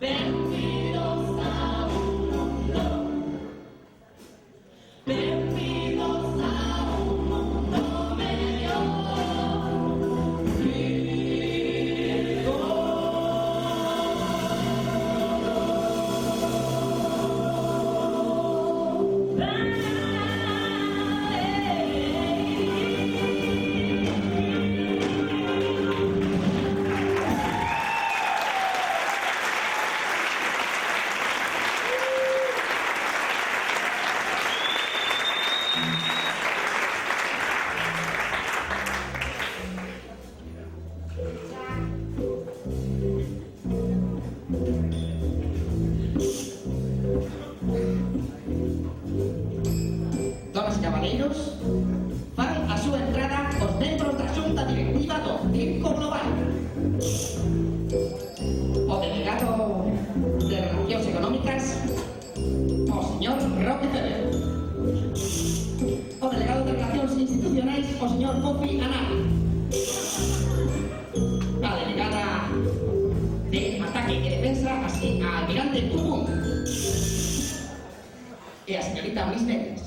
Bienvenidos a un mundo. Bienvenidos a un mundo mejor. Damas e cabaleiros, fai a súa entrada os membros da Xunta Directiva do Circo Global. O delegado de Relacións Económicas, o señor Roque Cebel. O delegado de Relacións Institucionais, o señor Kofi Annan. A delegada de Ataque e Defensa, así a almirante Pupun. E a señorita Miss Neves.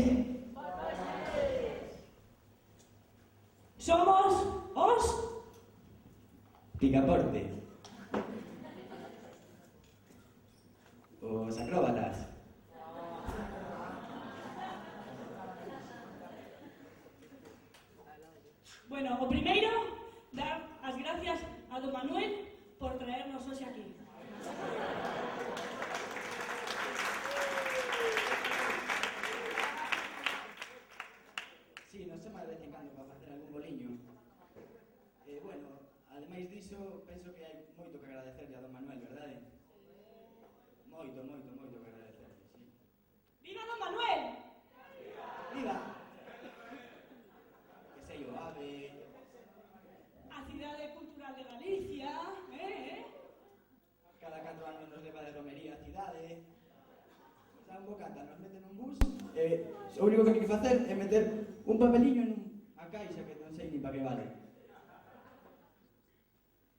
noches. Somos os Picaporte. Os acróbatas. Bueno, o primeiro, dar as gracias a don Manuel por traernos hoxe aquí. Sí, nos chama de vez en cando para facer algún boliño. Bueno, ademais diso, penso que hai moito que agradecerlle a don Manuel, verdade? Moito que agradecerlle, sí. ¡Viva don Manuel! ¡Viva! Que sei o ave... A Cidade Cultural de Galicia, Cada 4 anos nos leva de romería a cidade. Sabe un bocata, nos meten un bus. O único que hai que facer é meter un papeliño en a caixa que non sei ni para que vale.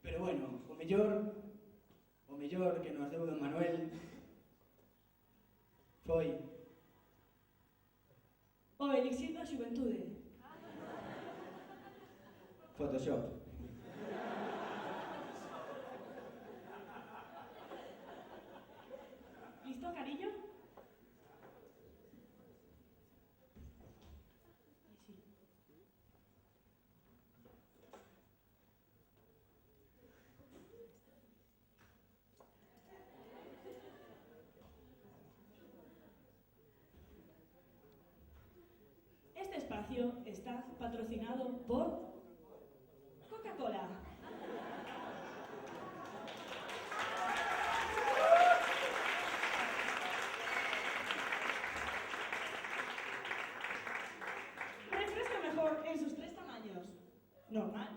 Pero bueno, o mellor que nos deu don Manuel foi o elixir da xuventude. Photoshop. ¿Listo, cariño? Sí. Este espacio está patrocinado por Coca-Cola. Refresco mejor en sus 3 tamaños. Normal,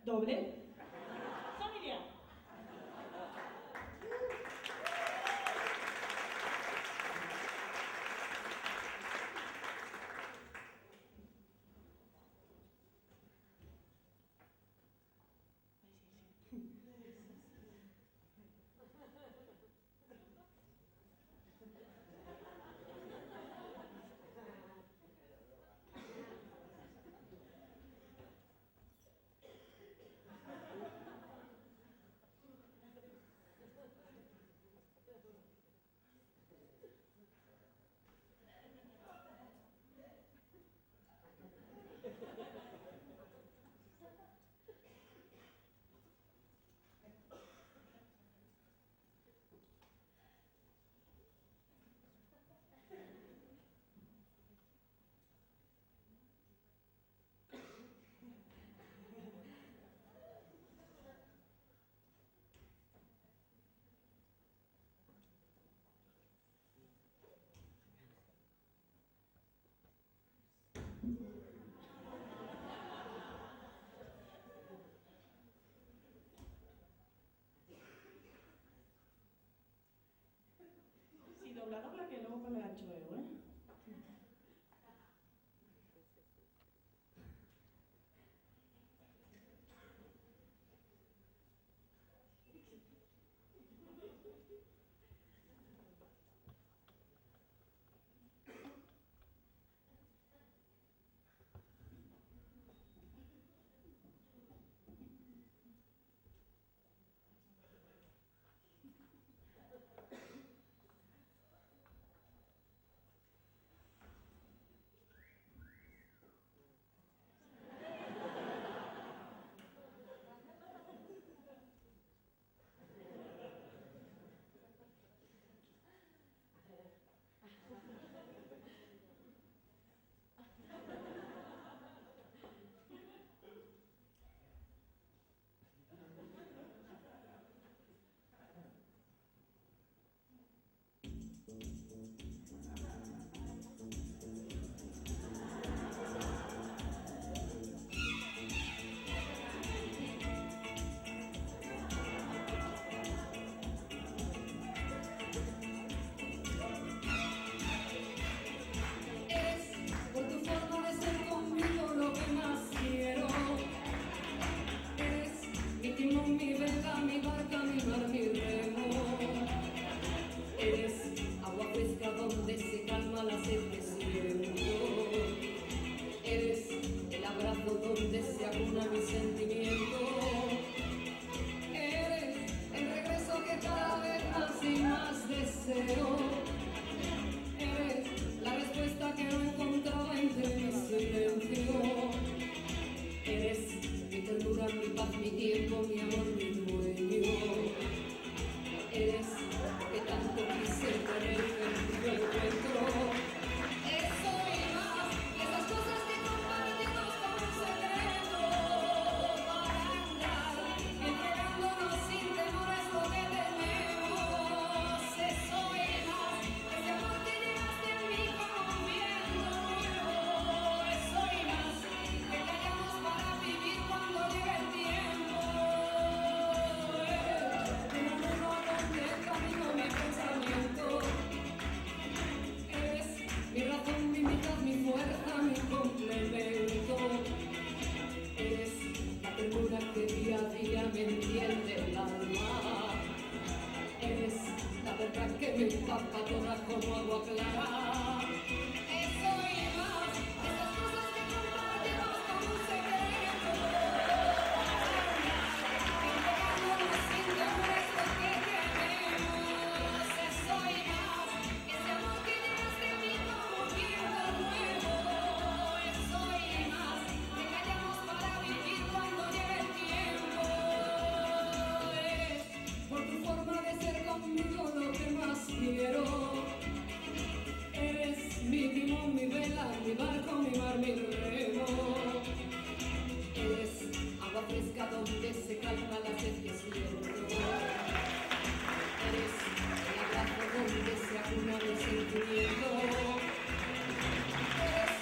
doble, familiar. Si dobla, dobla, que luego con el ancho veo, ¿eh? siento. Eres el abrazo donde se acuna mi sentimiento. Eres el regreso que cada vez más y más deseo. Eres la respuesta que no encontraba entre mi silencio. Eres mi ternura, mi paz, mi tiempo, mi amor, mi dueño. Eres que tanto quise tener en tu encuentro. Eso y más, esas cosas que compartimos como un secreto. Para andar entregándonos sin temor a esto que tenemos. Eso y más, ese amor que llevaste en mí como un viento nuevo. Eso y más, que callamos para vivir cuando llegue el tiempo. Un mundo donde camino mi pensamiento. Eres mi razón, mi mitad, mi fuerza, mi complemento. Eres la ternura que día a día me enciende el alma. Eres la verdad que me empapa toda como agua clara. Eso y más, esas cosas que compartimos como un secreto. Entregándonos sin temor a esto que tenemos. Eso y más, ese amor que llevaste en mí como un viento nuevo. Eso y más, que callamos para vivir cuando llegue el tiempo. Eres por tu forma de ser conmigo lo que más quiero. Eres mi timón, mi vela, mi barco, mi mar, mi remo. Eres agua fresca donde se calma la sed que siento. Eres el abrazo donde se acuna mi sentimiento. Eres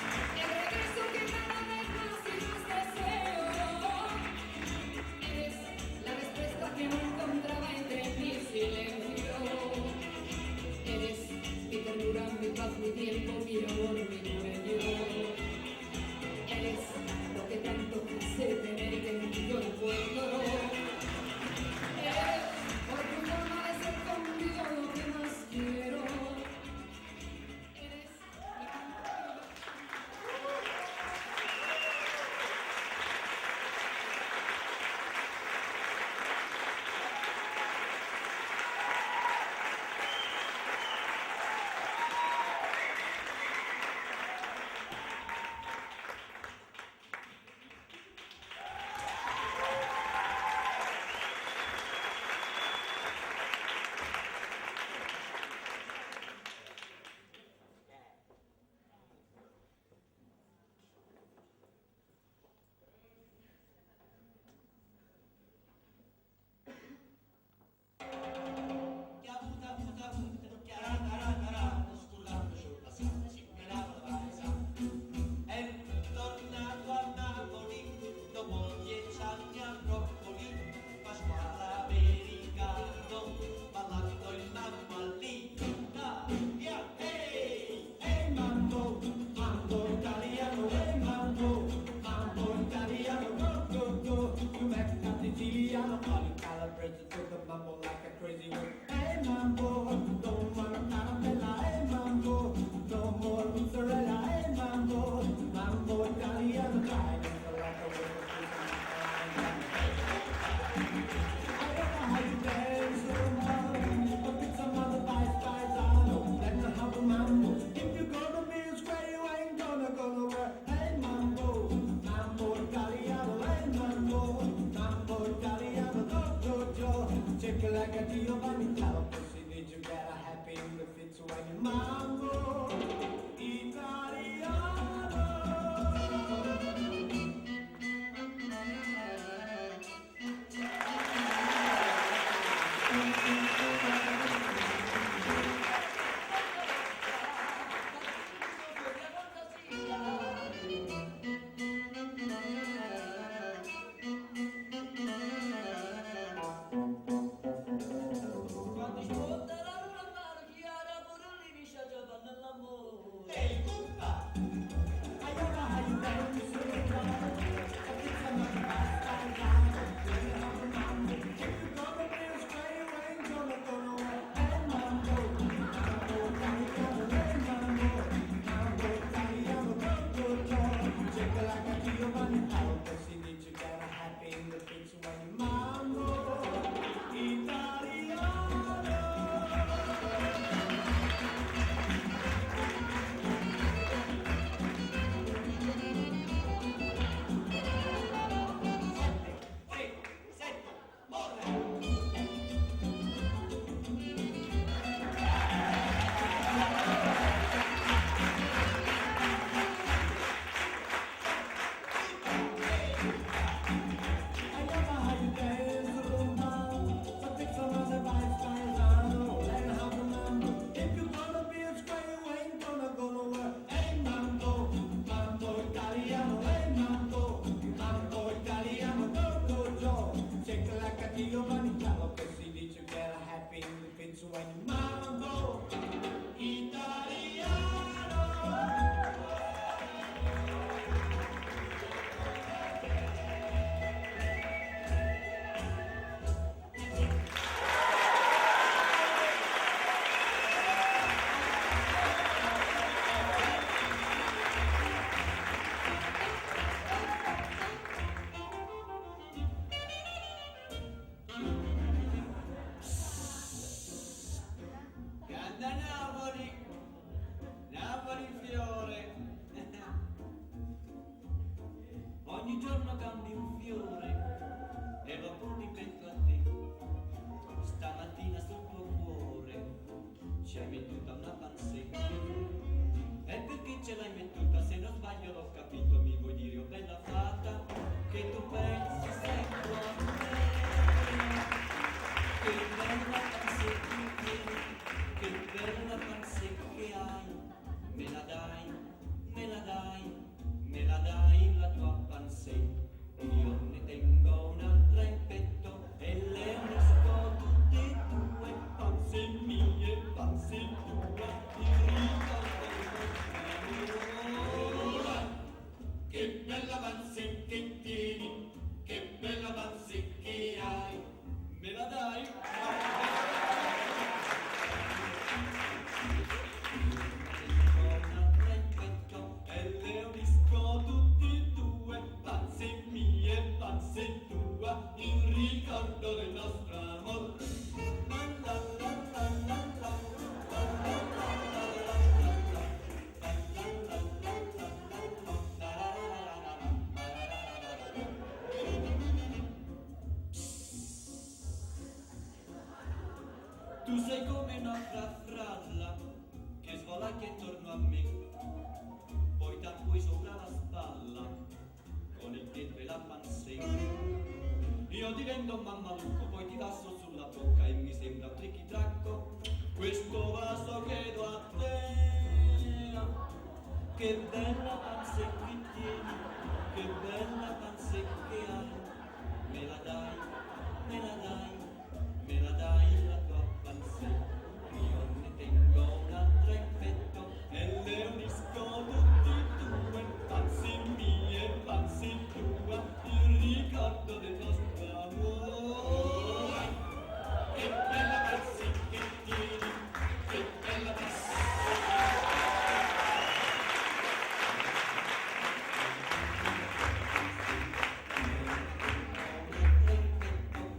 el regreso que cada vez más y más deseo. Eres la respuesta que no encontraba entre mi silencio. Eres mi ternura, mi paz, mi tiempo, mi amor, mi dueño. Pansy. Io ne tengo un'altra in petto e le unisco tutte e due. Pansy mia e Pansy tua, il ricordo del nostro amore. Che bella Pansy che tieni, che bella Pansy che hai. Me la dai? Il ricordo del nostro amor. Tu sei come un'altra fralla che svolacchia intorno a me, poi t'appui sopra la spalla con il piede e la pansetta. Io divento un mammalucco, poi ti passo sulla bocca e mi sembra un trichitracco questo vaso che do a te. Che bella panze che tieni, che bella panze che hai. Me la dai, me la dai, me la dai la tua panze. Io ne tengo un'altra in petto e le unisco tutti e due. Panze mie, panze tua, il ricordo del nostro amore. Che bella panze che tieni, che bella panze.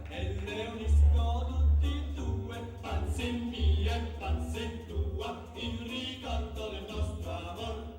E le unisco tutti e due. Panze mie, panze tua, il ricordo del nostro amore.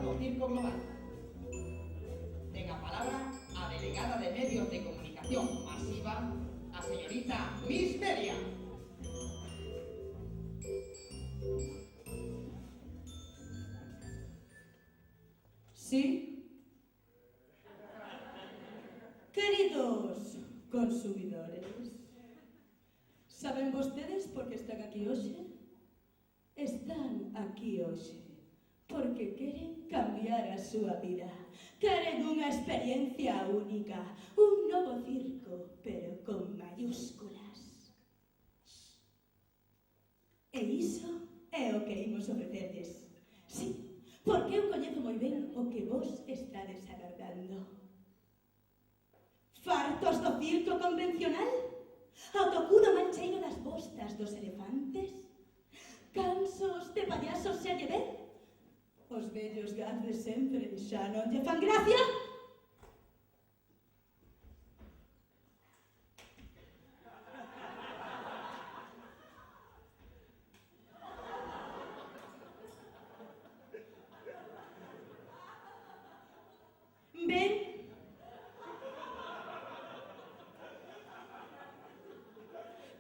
do Circo Global. Ten a palabra a delegada de Medios de Comunicación Masiva, a señorita Miss Media. Sí. Queridos consumidores, saben vostedes por que están aquí hoxe? Están aquí hoxe porque queren cambiar a súa vida. Queren unha experiencia única, un novo circo, pero con mayúsculas. E iso é o que imos ofrecerles. Sí, porque eu coñezo moi ben o que vos estades agardando. Fartos do circo convencional? Ao tocudo mancheiro das bostas dos elefantes? Cansos de payasos se lle ven? Os vellos gags de sempre xa non lle fan gracia? Ben,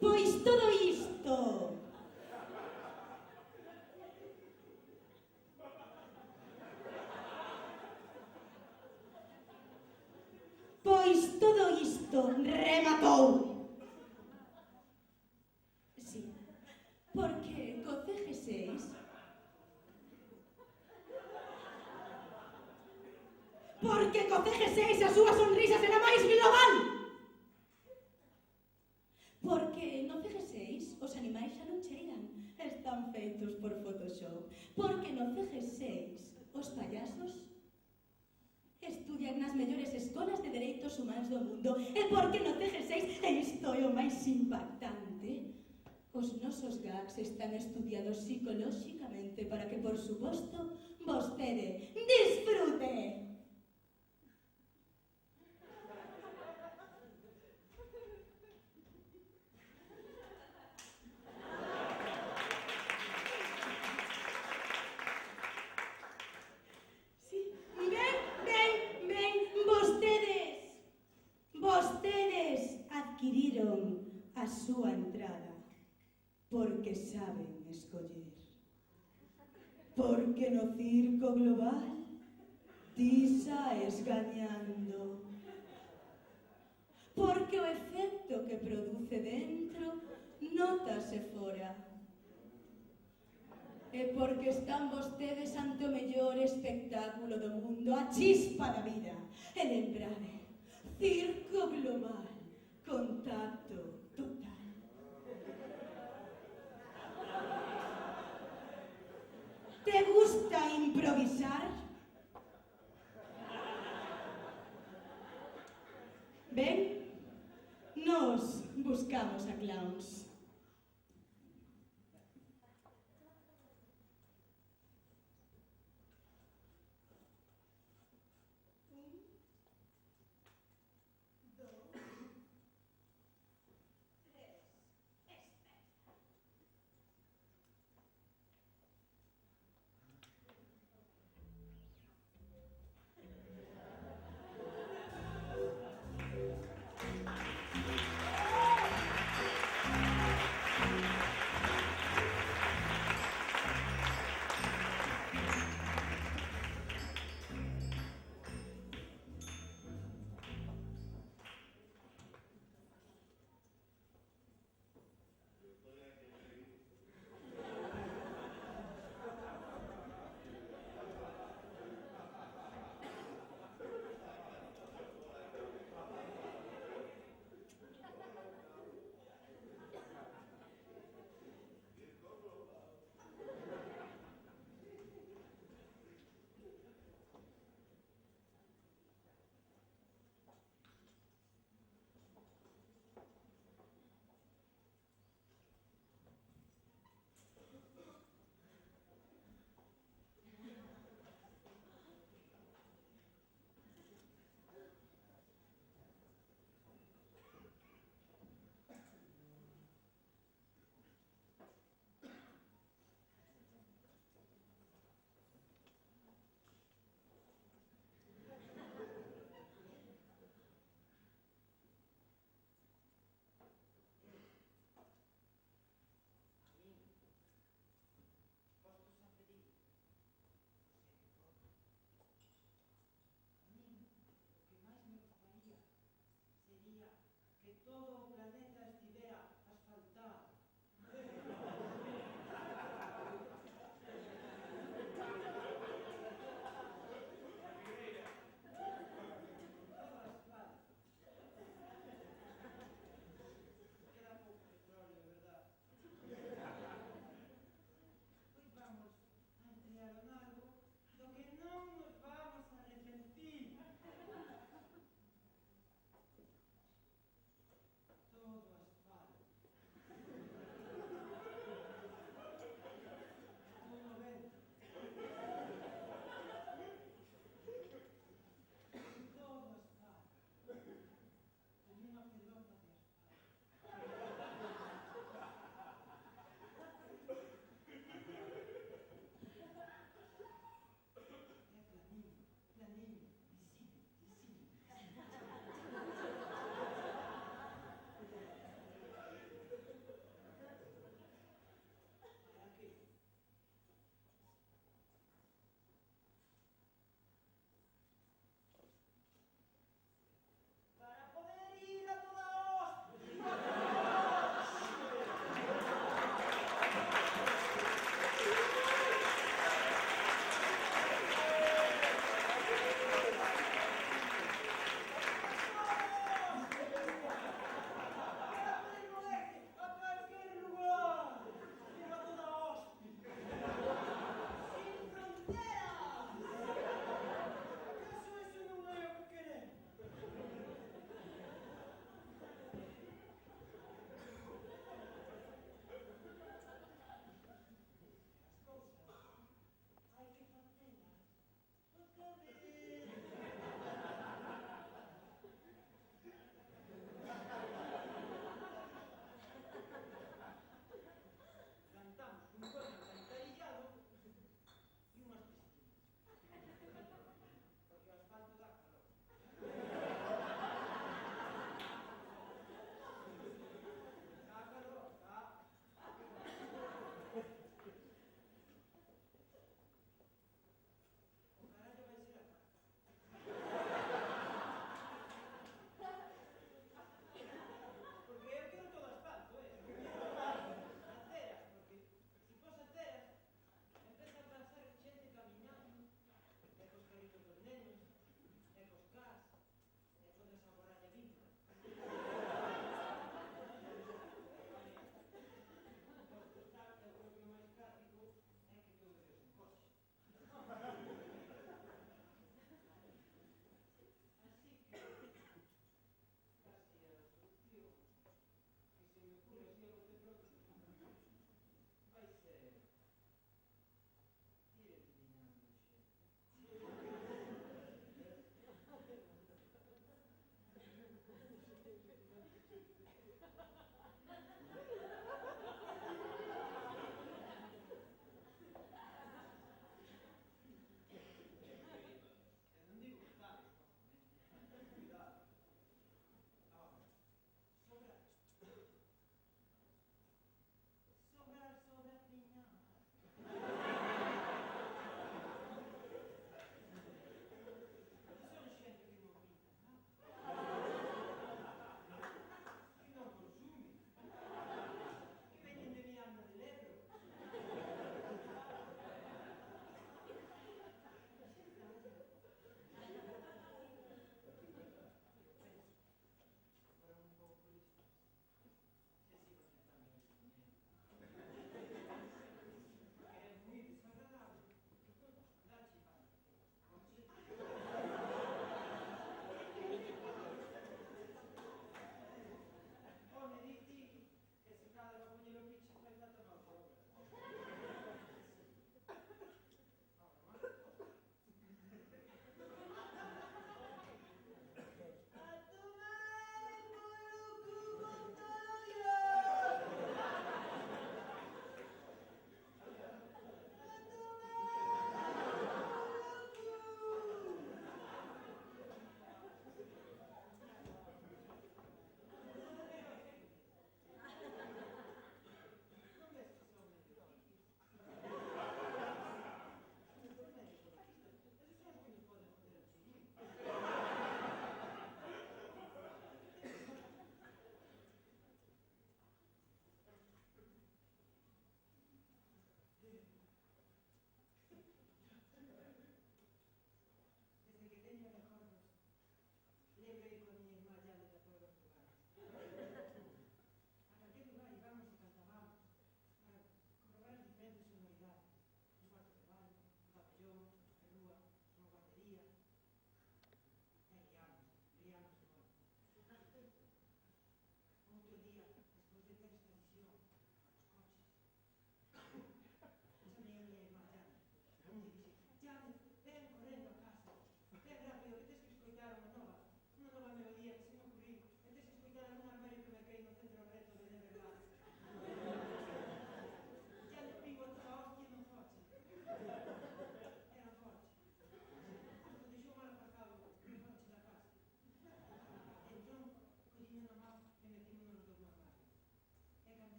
pois todo isto rematou. Sí, porque co CG6 porque co CG6 a súa sonrisa será máis global. Porque no CG6 os animais xa non cheiran, están feitos por Photoshop. Porque no CG6 os payasos estudian nas mellores escolas de dereitos humanos do mundo. E porque no CG6, e isto é o máis impactante, os nosos gags están estudiados psicolóxicamente para que, por suposto, vostede disfrute. Vostedes adquiriron a súa entrada porque saben escoller. Porque no circo global ti saes gañando. Porque o efecto que produce dentro nótase fora. E porque están vostedes ante o mellor espectáculo do mundo, a chispa da vida. E lembrade, circo global, contacto total. ¿Te gusta improvisar? Ben, nos buscamos a clowns.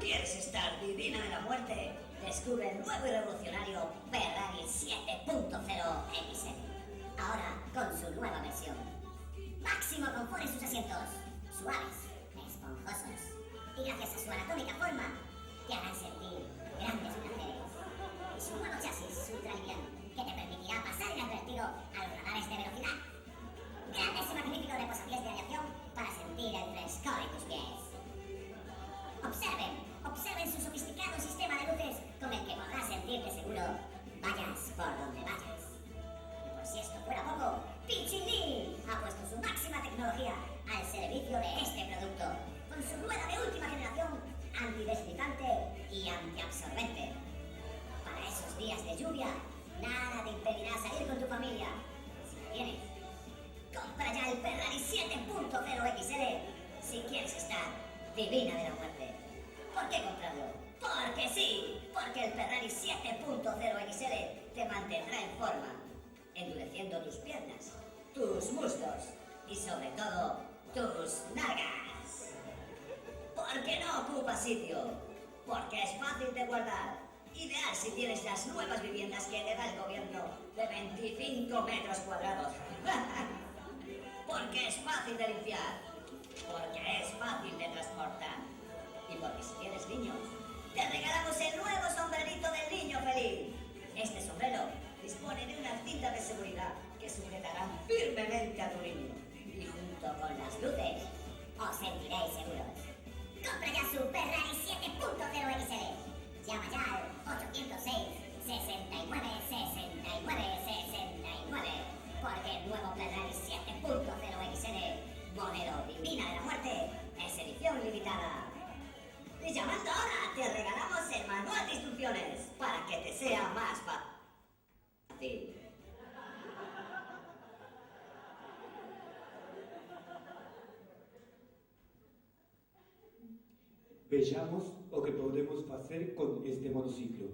quieres estar divina de la muerte, descubre el nuevo y revolucionario Ferrari 7.0 XL. Ahora con su nueva versión. Máximo confort en sus asientos, suaves, esponjosos, y gracias a su anatómica forma, te harán sentir grandes placeres. Y su nuevo chasis ultraliviano, que te permitirá pasar inadvertido a los radares de velocidad. Grandes y magníficos reposapiés de aleación para sentir el frescor en tus pies. Observen su sofisticado sistema de luces con el que podrás sentirte seguro, vayas por donde vayas. Y por si esto fuera poco, Pichilin ha puesto su máxima tecnología al servicio de este producto, con su rueda de última generación, antideslizante y antiabsorbente. Para esos días de lluvia, nada te impedirá salir con tu familia. Si lo tienes, compra ya el Ferrari 7.0 XL si quieres estar divina de la muerte. ¿Por qué comprarlo? Porque sí, porque el Ferrari 7.0 XL te mantendrá en forma, endureciendo tus piernas, tus muslos y sobre todo tus nalgas. Porque no ocupa sitio, porque es fácil de guardar, ideal si tienes las nuevas viviendas que te da el gobierno de 25 metros cuadrados. Porque es fácil de limpiar, porque es fácil de transportar y porque si tienes niños, te regalamos el nuevo sombrerito del niño feliz. Este sombrero dispone de una cinta de seguridad que sujetará firmemente a tu niño y junto con las luces os sentiréis seguros. Compra ya su Ferrari 7.0 XL. Llama ya al 806 69 69 69 porque el nuevo Ferrari 7.0 XL, modelo divina de la muerte, es edición limitada. Y llamando ahora te regalamos el manual de instrucciones para que te sea más fácil. Vexamos o que podemos facer con este monociclo.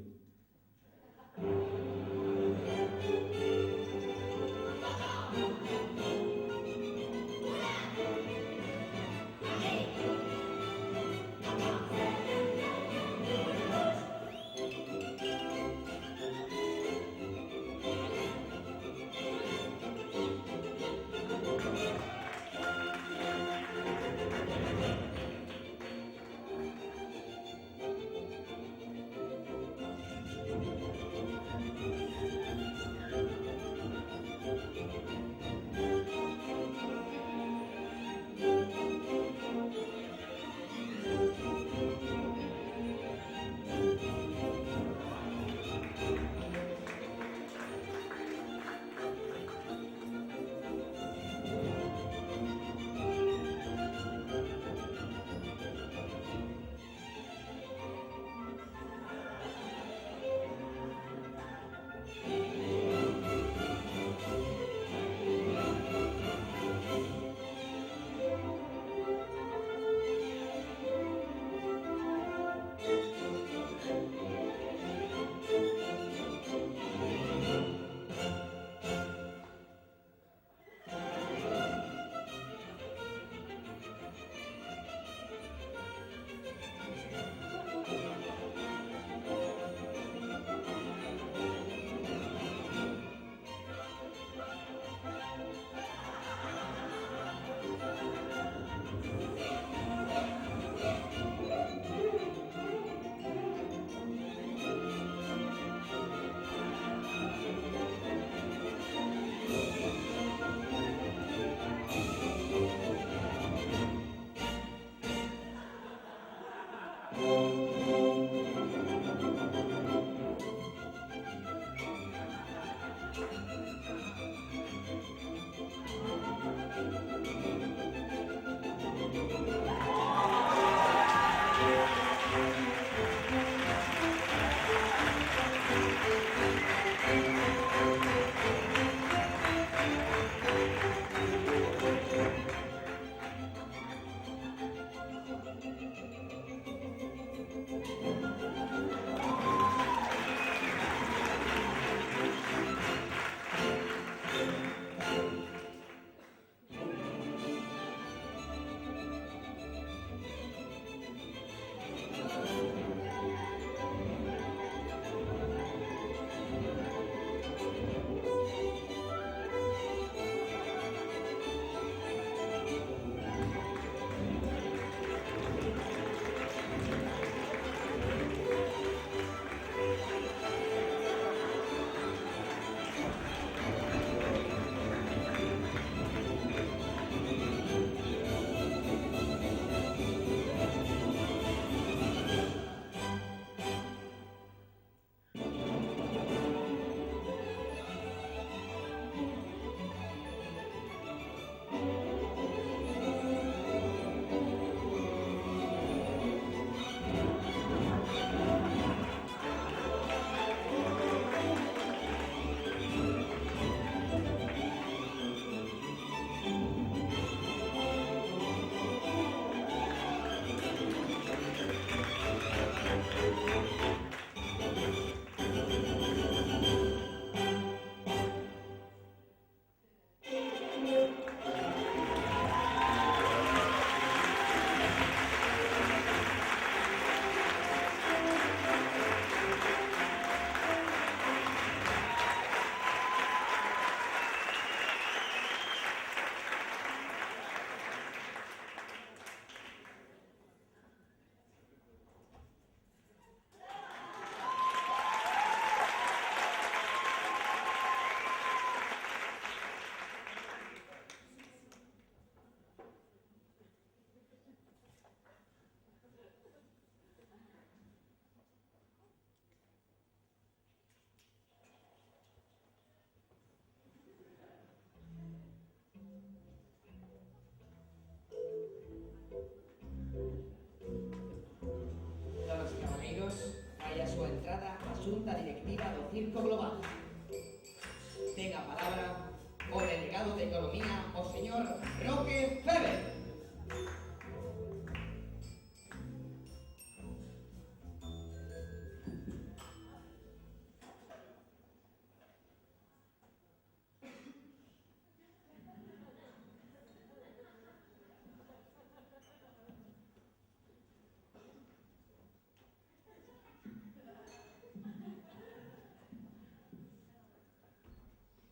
o delegado de Economía, o señor Roque Febe.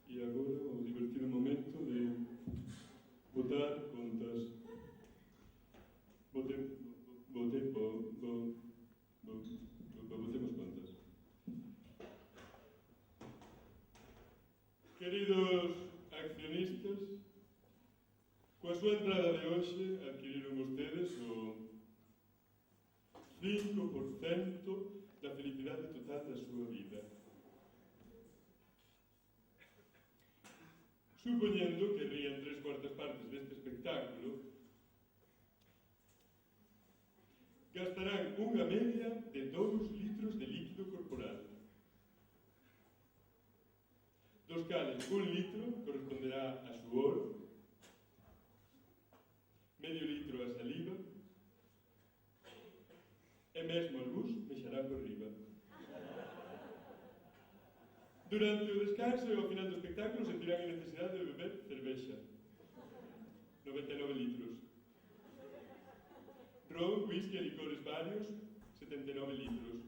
E agora o divertido momento de votar contas. Votemos contas. Queridos accionistas, coa súa entrada de hoxe adquiriron vostedes o 5% da felicidade total da súa vida. Supoñendo que rían 3/4 partes deste espectáculo, gastarán unha media de 2 litros de líquido corporal, dos cales 1 litro corresponderá a suor, medio litro a saliva, e mesmo algúns mexarán por riba. Durante o descanso e ao final do espectáculo sentirán a necesidade de beber cervexa. 99 litros. Ron, whisky e licores varios, 79 litros.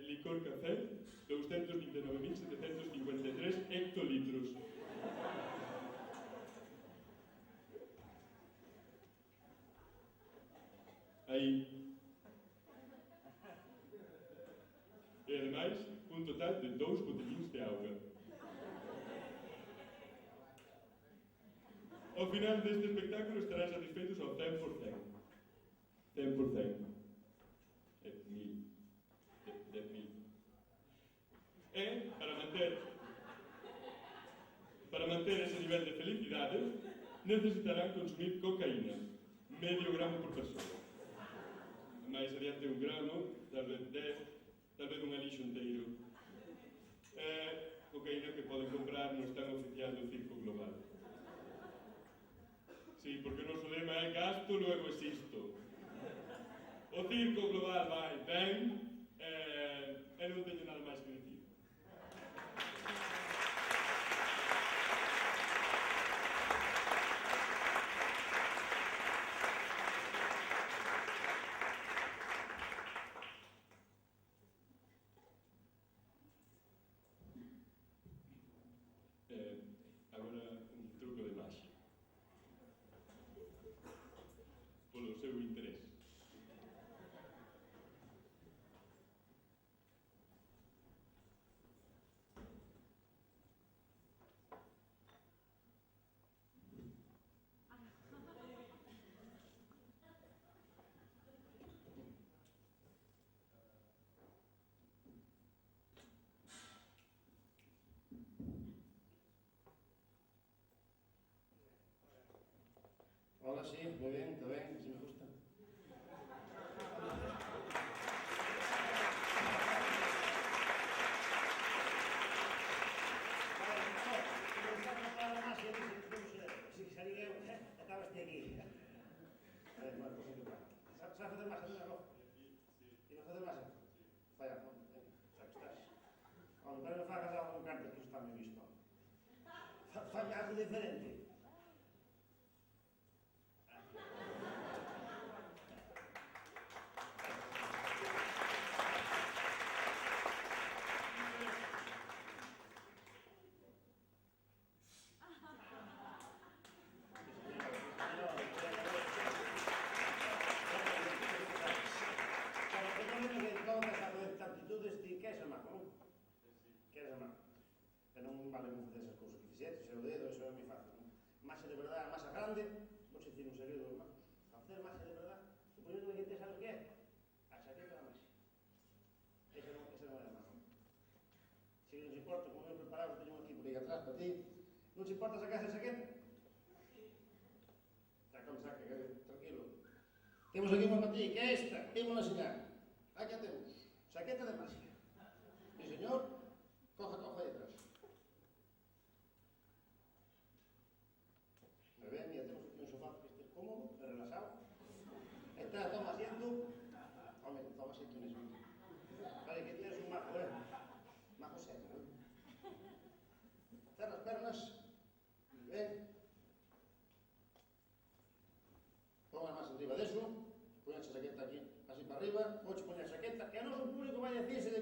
Licor café, 229.753 hectolitros. Aí. E ademais, un total de 2 botellíns de auga. Ao final deste espectáculo estarán satisfeitos ao 100%. 100%. 10.000. E, para manter ese nivel de felicidade, necesitarán consumir cocaína, medio gramo por persona. Mais adiante 1 gramo, tal vez 10, tal vez un alixo inteiro. Cocaína que poden comprar no stand oficial do Circo Global. Sí, porque o noso lema é gasto, luego existo. O Circo Global vai ben, e non teño nada máis que dicir. Agora un truco de maxia. Polo seu interés. Hola, sí, muy bien, sí me gusta. Fai algo diferente. Vale non facer esas cousas que fixetes, o dedo, eso é moi fácil, non? Masa de verdad, masa grande, vou dicir un segredo, irmán. Facer masa de verdad, o primeiro que te sabe o que é? A chaqueta da masa. Esa non é a masa. Se non se importa, como eu preparado, teño aquí por aí atrás para ti, non se importa sacar esa chaqueta? Saca, tranquilo. Temos aquí unha para ti, que é esta, temos a enseñar. Aquí a temos, chaqueta de masa. Sí, señor, coja aí atrás.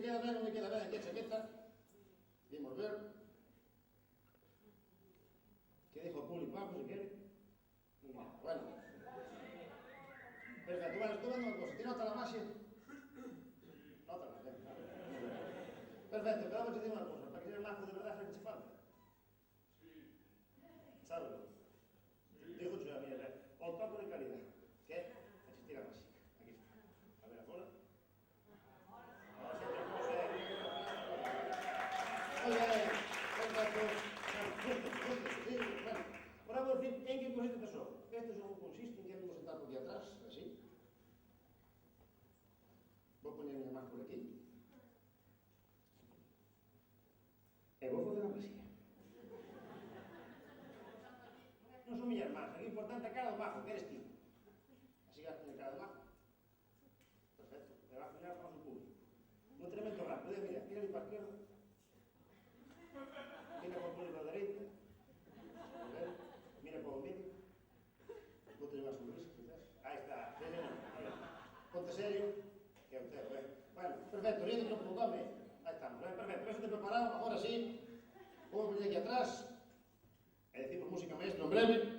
queda ben, non me queda ben aquí a chaqueta. Vimos ver. Que dijo o público, se quere. Bueno. Perfecto, bueno, estou vendo unha cosa. Ti nota la maxia? Nota la, ben. Perfecto, pero vamos a decir unha cosa. Para que seas mazo de verdade, sabe que che falta? Sábelo. Digo che a mía, o toco de calidad. Que é? Asistir a máxica. Aquí está. A ver, agora. Ahora vou dicir en que consiste este xogo. Este xogo consiste en que vamos sentar por aquí atrás, así. Vou poñer a miña mano por aquí. E vou fazer a poesía. Non son miñas mans, aquí o importante é a cara do majo, que eres ti. Así que vas poñer cara do majo. Perfecto. E vas poñer para o noso público. Un tremendo rápido. Mira, mira ali para a esquerda. Mira para o público da dereita. Mira para o medio. Vou ter unha sonrisa, quizás. Aí está. Ponte serio. Que é o teu, Bueno, perfecto. Ríete que non provocame. Aí estamos, perfecto. Eso te preparado. Agora sí. Vou poñer aquí atrás. É dicir, por música maestra, en breve.